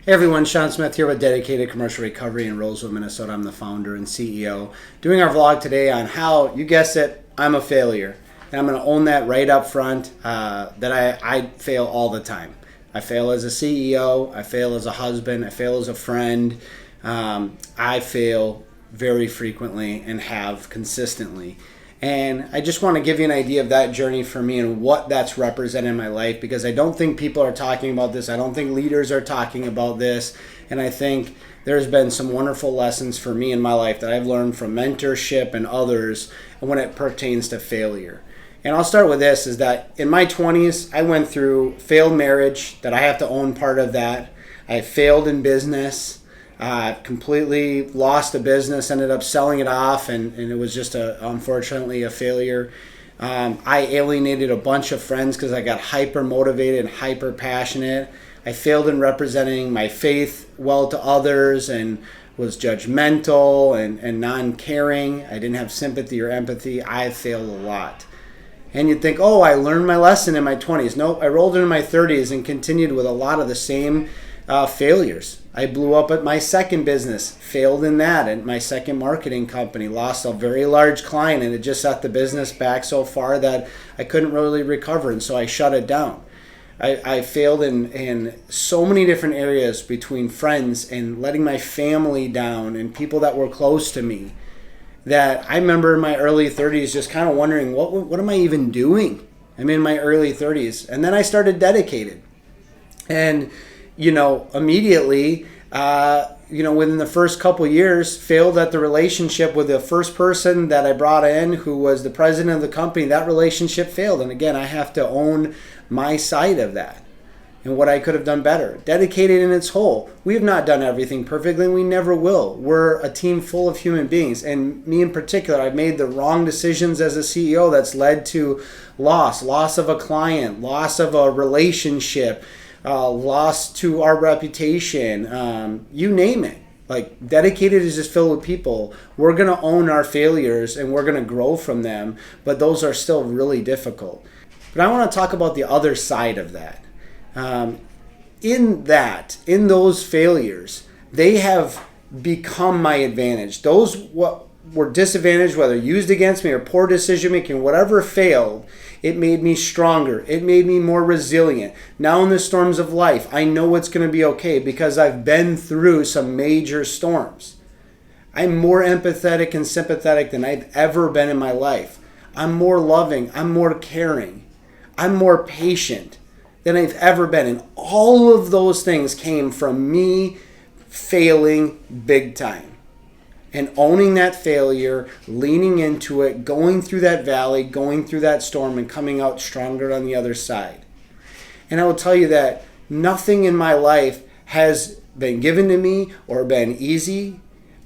Hey everyone, Shawn Smith here with Dedicated Commercial Recovery in Roseville, Minnesota. I'm the founder and CEO. Doing our vlog today on how, you guessed it, I'm a failure. And I'm going to own that right up front, that I fail all the time. I fail as a CEO, I fail as a husband, I fail as a friend. I fail very frequently and have consistently. And I just want to give you an idea of that journey for me and what that's represented in my life, because I don't think people are talking about this. I don't think leaders are talking about this. And I think there's been some wonderful lessons for me in my life that I've learned from mentorship and others when it pertains to failure. And I'll start with this, is that in my 20s, I went through failed marriage, that I have to own part of that. I failed in business. Completely lost the business, ended up selling it off, and it was just unfortunately a failure. I alienated a bunch of friends because I got hyper motivated and hyper passionate. I failed in representing my faith well to others and was judgmental and non-caring. I didn't have sympathy or empathy. I failed a lot. And you'd think, oh, I learned my lesson in my 20s. Nope, I rolled into my 30s and continued with a lot of the same failures. I blew up at my second business, failed in that, and my second marketing company, lost a very large client, and it just set the business back so far that I couldn't really recover, and so I shut it down. I failed in so many different areas, between friends and letting my family down and people that were close to me, that I remember in my early 30s just kind of wondering, what am I even doing? I'm in my early 30s. And then I started Dedicated. And immediately, within the first couple years, failed at the relationship with the first person that I brought in, who was the president of the company. That relationship failed. And again, I have to own my side of that and what I could have done better. Dedicated in its whole. We have not done everything perfectly, and we never will. We're a team full of human beings. And me in particular, I've made the wrong decisions as a CEO that's led to loss of a client, loss of a relationship, loss to our reputation, you name it. Like, Dedicated is just filled with people. We're going to own our failures and we're going to grow from them, but those are still really difficult. But I want to talk about the other side of that. In those failures, they have become my advantage. Those what were disadvantaged, whether used against me or poor decision making, whatever failed, it made me stronger. It made me more resilient. Now in the storms of life, I know it's going to be okay because I've been through some major storms. I'm more empathetic and sympathetic than I've ever been in my life. I'm more loving. I'm more caring. I'm more patient than I've ever been. And all of those things came from me failing big time. And owning that failure, leaning into it, going through that valley, going through that storm, and coming out stronger on the other side. And I will tell you that nothing in my life has been given to me or been easy.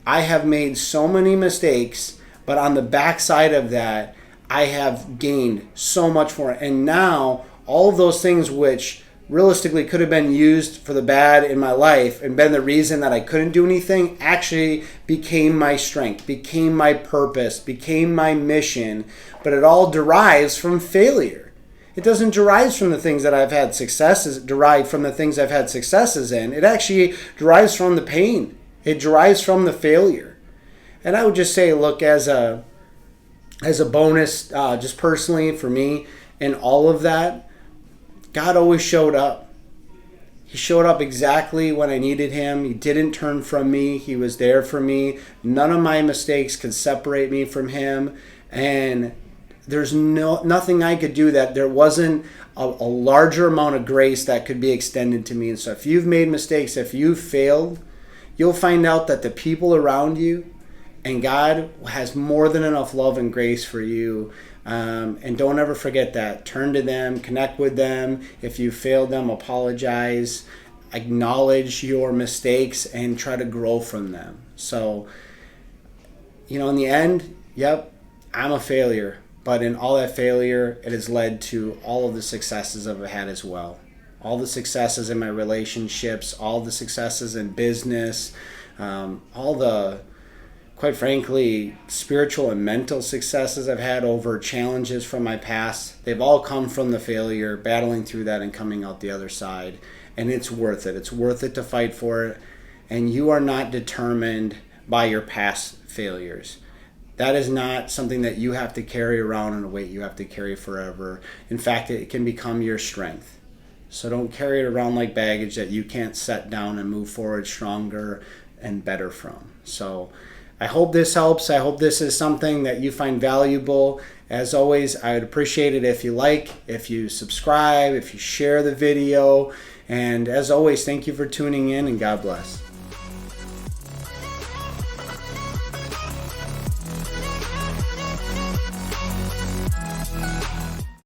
I have made so many mistakes, but on the backside of that, I have gained so much more. And now, all of those things which realistically could have been used for the bad in my life and been the reason that I couldn't do anything, actually became my strength, became my purpose, became my mission. But it all derives from failure. It doesn't derive from the things that I've had successes, derive from the things I've had successes in. It actually derives from the pain. It derives from the failure. And I would just say, look, as a bonus, just personally for me, in all of that, God always showed up. He showed up exactly when I needed him. He didn't turn from me. He was there for me. None of my mistakes could separate me from him. And there's nothing I could do that there wasn't a larger amount of grace that could be extended to me. And so if you've made mistakes, if you've failed, you'll find out that the people around you and God has more than enough love and grace for you. And don't ever forget that. Turn to them, connect with them. If you failed them, apologize, acknowledge your mistakes, and try to grow from them. So, in the end, yep, I'm a failure. But in all that failure, it has led to all of the successes I've had as well. All the successes in my relationships, all the successes in business, all the, quite frankly, spiritual and mental successes I've had over challenges from my past. They've all come from the failure, battling through that and coming out the other side. and it's worth it. It's worth it to fight for it. And you are not determined by your past failures. That is not something that you have to carry around in a weight you have to carry forever. In fact, it can become your strength. So don't carry it around like baggage that you can't set down and move forward stronger and better from. So I hope this helps. I hope this is something that you find valuable. As always, I would appreciate it if you like, if you subscribe, if you share the video. And as always, thank you for tuning in, and God bless.